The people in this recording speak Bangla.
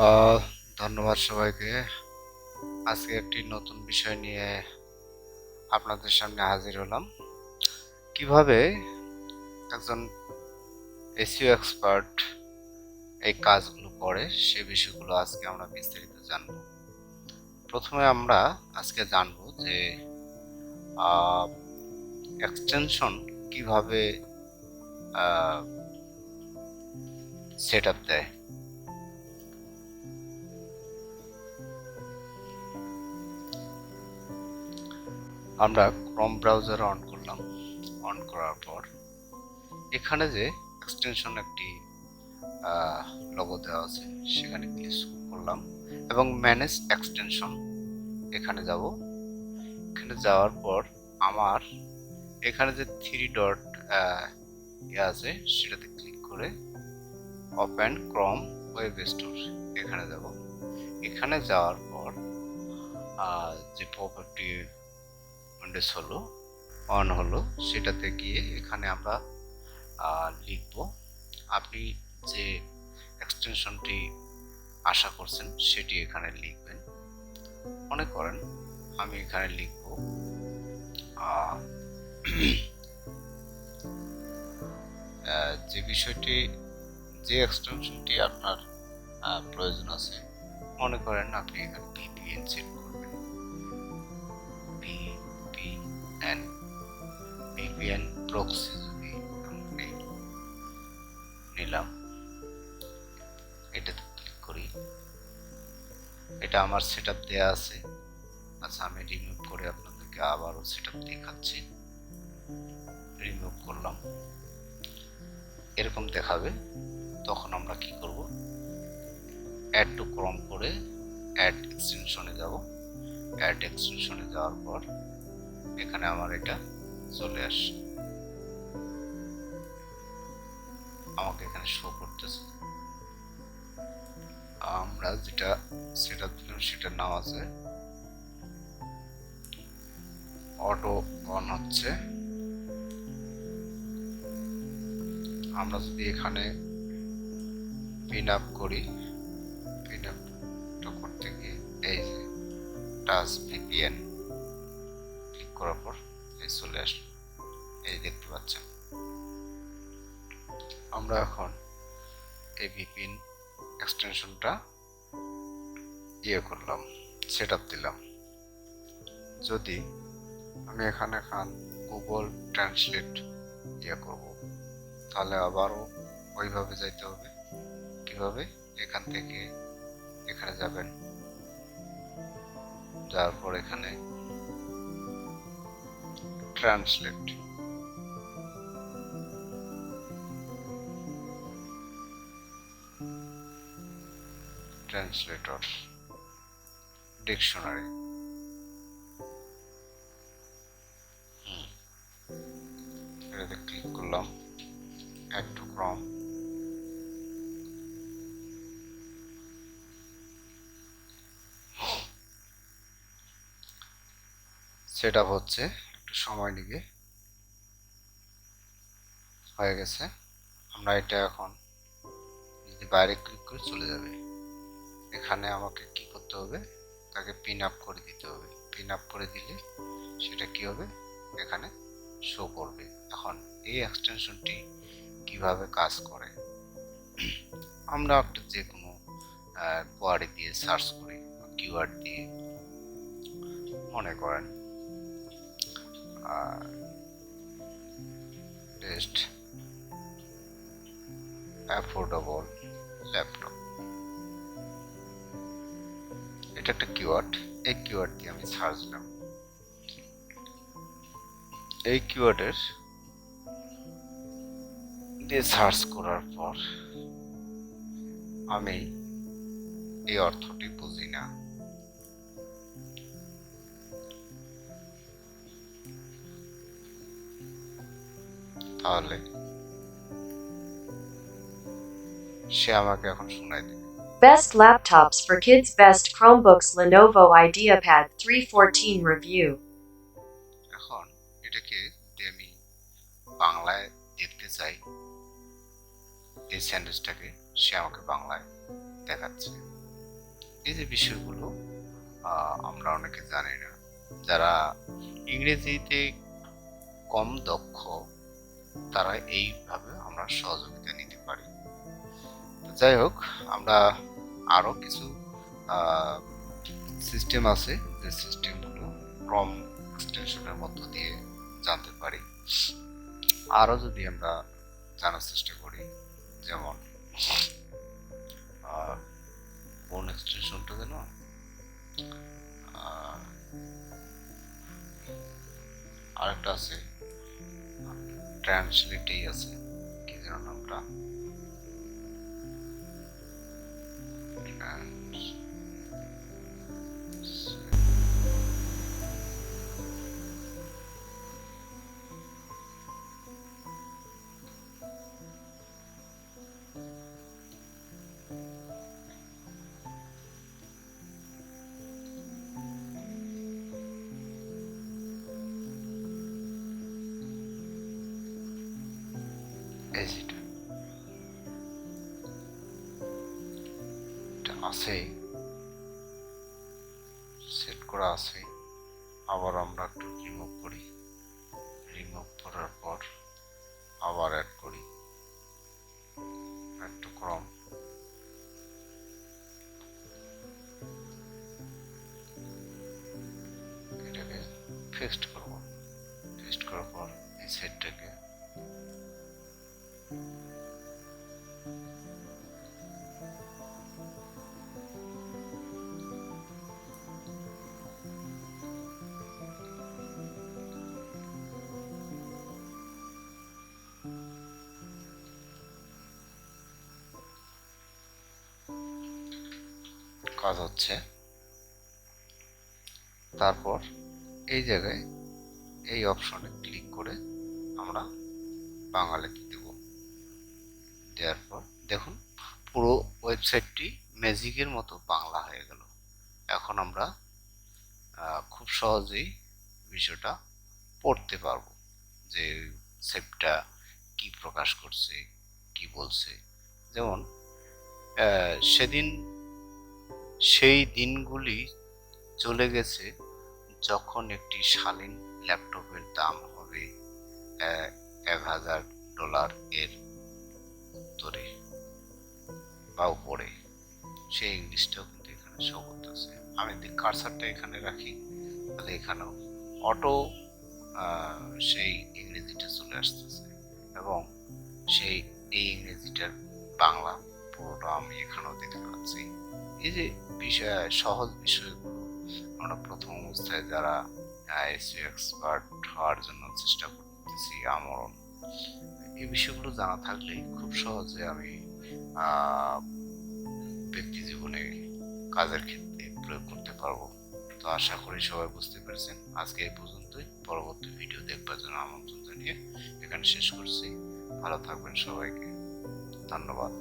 আহ, ধন্যবাদ সবাইকে। আজকে একটি নতুন বিষয় নিয়ে আপনাদের সামনে হাজির হলাম। কিভাবে একজন এসইও এক্সপার্ট এই কাজগুলো করে সে বিষয়গুলো আজকে আমরা বিস্তারিত জানব। প্রথমে আমরা আজকে জানব যে এক্সটেনশন কিভাবে সেট আপ দেয়। আমরা ক্রোম ব্রাউজার অন করলাম। অন করার পর এখানে যে এক্সটেনশন একটি লোগো দেওয়া আছে সেখানে ক্লিক করলাম এবং ম্যানেজ এক্সটেনশন এখানে যাব। এখানে যাওয়ার পর আমার এখানে যে থ্রি ডট আছে সেটাতে ক্লিক করে ওপেন ক্রোম ওয়েব স্টোর এখানে যাব। এখানে যাওয়ার পর যে পপআপটি উইন্ডোজ হলো অন হলো সেটাতে গিয়ে এখানে আমরা লিখব আপনি যে এক্সটেনশনটি আশা করছেন সেটি এখানে লিখবেন। মনে করেন আমি এখানে লিখব যে বিষয়টি যে এক্সটেনশনটি আপনার প্রয়োজন আছে। মনে করেন আপনি এখানে ভিপিএন সেট করবেন। ভিপিএন প্রক্সি যদি আমি নিলাম, এটাতে ক্লিক করি। এটা আমার সেট আপ দেওয়া আছে। আচ্ছা, আমি রিমুভ করে আপনাদেরকে আবারও সেট আপ দেখাচ্ছি। রিমুভ করলাম, এরকম দেখাবে। তখন আমরা কি করব, অ্যাড টু ক্রোম করে অ্যাড এক্সটেনশনে যাব। অ্যাড এক্সটেনশনে যাওয়ার পর এখানে আমার এটা চলে আসে, আমাকে এখানে শো করতেছে। আমরা যেটা সেট আপ দিলাম সেটার নাম আছে অটো অন হচ্ছে। আমরা যদি এখানে পিন আপ করি, পিন আপ করতে গিয়ে এই যে টাচ ভিপিএন ক্লিক করার পর এই চলে আসলো, এই দেখতে পাচ্ছেন। আমরা এখন এই ভিপিএন এক্সটেনশনটা করলাম, সেট আপ দিলাম। যদি আমি এখানে গুগল ট্রান্সলেট করব, তাহলে আবারও ওইভাবে যাইতে হবে। কিভাবে, এখান থেকে এখানে যাবেন, যাওয়ার পর এখানে ট্রান্সলেট, ট্রান্সলেটর, ডিকশনারি, এটাতে ক্লিক করলাম। Add to Chrome, set up হচ্ছে, একটু সময় নিবে। হয়ে গেছে। আমরা এটা এখন যদি বাইরে ক্লিক করে চলে যাবে, এখানে আমাকে কি করতে হবে, তাকে পিন আপ করে দিতে হবে। পিন আপ করে দিলে সেটা কি হবে, এখানে শো করবে। এখন এই এক্সটেনশনটি কিভাবে কাজ করে, আমরা একটা যে কোনো কোয়ারি দিয়ে সার্চ করি, কিওয়ার্ড দিয়ে। মনে করেন বেস্ট অ্যাফোর্ডেবল ল্যাপটপ, এটা একটা কিওয়ার্ড। এই কিওয়ার্ড দিয়ে আমি সার্চ দিলাম। এই কিওয়ার্ডের দিয়ে সার্চ করার পর আমি এই অর্থটি বুঝি না, তাহলে সে আমাকে এখন শোনাই দেবে। Best laptops for kids. Best Chromebooks. Lenovo IdeaPad 314 review. এখন এটাকে যদি আমি বাংলায় দেখতে চাই, এই সেন্টেন্সটাকে সে আমাকে বাংলায় দেখাচ্ছে। এই যে বিষয়গুলো আমরা অনেকে জানি না। যারা ইংরেজিতে কম দক্ষ তারা এইভাবে আমরা সহযোগিতা নিতে পারি। তো যাই হোক, আমরা আরো কিছু সিস্টেম আছে যে সিস্টেমগুলো ক্রম এক্সটেনশনের মধ্য দিয়ে জানতে পারি। আরো যদি আমরা জানার চেষ্টা করি, যেমন কোন এক্সটেনশনটা যেন আরেকটা আছে, ট্রান্সলেটেই আছে, কি যেন নামটা, এই যেটা এটা আছে, সেট করা আছে। আবার আমরা একটু রিমুভ করি, রিমুভ করার পর আবার অ্যাড করি একটু ক্রম, এটাকে ফিক্সড করব। ফিক্সড করার পর এই সেটটাকে কাজ হচ্ছে। তারপর এই জায়গায় এই অপশনে ক্লিক করে আমরা বাংলাতে দেব। দেওয়ার পর দেখুন পুরো ওয়েবসাইটটি ম্যাজিকের মতো বাংলা হয়ে গেল। এখন আমরা খুব সহজেই বিষয়টা পড়তে পারবো যে সেটটা কি প্রকাশ করছে, কি বলছে। যেমন সেদিন সেই দিনগুলি চলে গেছে যখন একটি শালীন ল্যাপটপের দাম হবে $1000 এর উত্তরে বা উপরে। সেই ইংলিশটাও কিন্তু এখানে শো করতেছে। আমি যদি কার্সারটা এখানে রাখি তাহলে এখানেও অটো সেই ইংরেজিটা চলে আসতেছে এবং সেই এই ইংরেজিটার বাংলা পুরোটা আমি এখানেও দেখতে পাচ্ছি। এই যে বিষয়, সহজ বিষয়গুলো আমরা প্রথম অবস্থায় যারা এসইও এক্সপার্ট হওয়ার জন্য চেষ্টা করতেছি আমরণ, এই বিষয়গুলো জানা থাকলে খুব সহজে আমি ব্যক্তি জীবনে কাজের ক্ষেত্রে প্রয়োগ করতে পারবো। তো আশা করি সবাই বুঝতে পেরেছেন। আজকে এই পর্যন্তই। পরবর্তী ভিডিও দেখবার জন্য আমন্ত্রণ জানিয়ে এখানে শেষ করছি। ভালো থাকবেন সবাইকে, ধন্যবাদ।